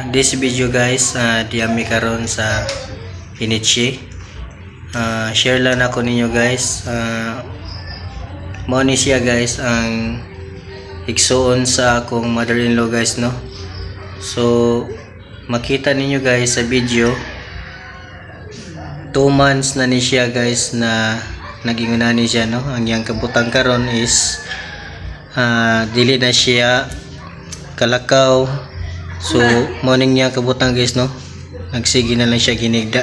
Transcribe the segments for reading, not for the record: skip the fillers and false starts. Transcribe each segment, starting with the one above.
this video guys, diami karon sa Hinichi. Share lang ako ninyo guys. Mao ni siya guys ang igsuon sa akong mother-in-law guys, no. So makita ninyo guys sa video, 2 months na ni siya guys na naging unani siya, no. Ang yang kabutang karon is dili na siya kalakaw. So morning niya kabutang guys, no. Nagsige na lang siya ginigda.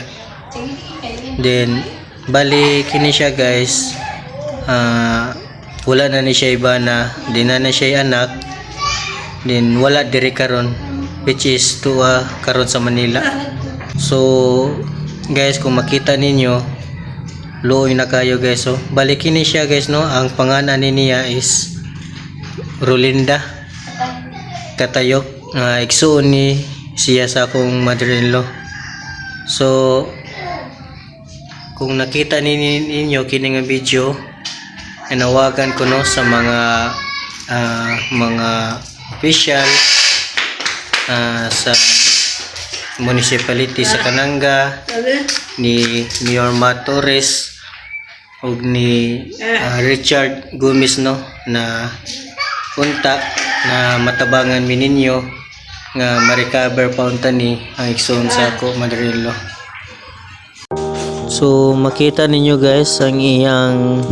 Then bali kini siya guys, wala na ni siya iba na, di na siya anak. Then wala diri karon, which is tuwa karon sa Manila. So guys, kung makita ninyo, luoy na kayo guys. So bali kini siya guys, no. Ang pangalan niya is Rolinda Katayok. Igsuon ni siya sa akong mother-in-law. So kung nakita ninyo kini nga video, inawagan ko, no, sa mga official sa municipality sa Kananga, ni Yorma Torres ug ni Richard Gomez, no, na punta na matabangan mi ninyo nga ma-recover paunta ni ang igsoon sa ako mother-in-law. So makita ninyo guys ang iyang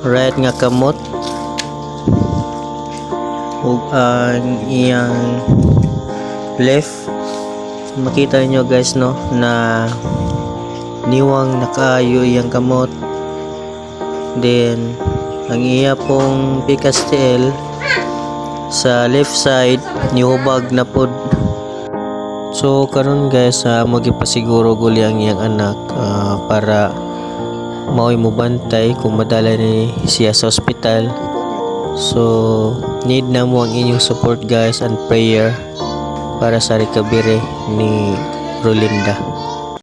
right nga kamot ug ang iyang left. So, makita ninyo guys, no, na niwang nakaayo iyang kamot. Then ang iya pong pikastel sa left side nihubag na pod. So karon guys, magipasiguro guli ang iyang anak para mao'y mo bantay kung madala ni siya sa ospital. So need na mo ang inyong support guys and prayer para sa recovery ni Rolinda.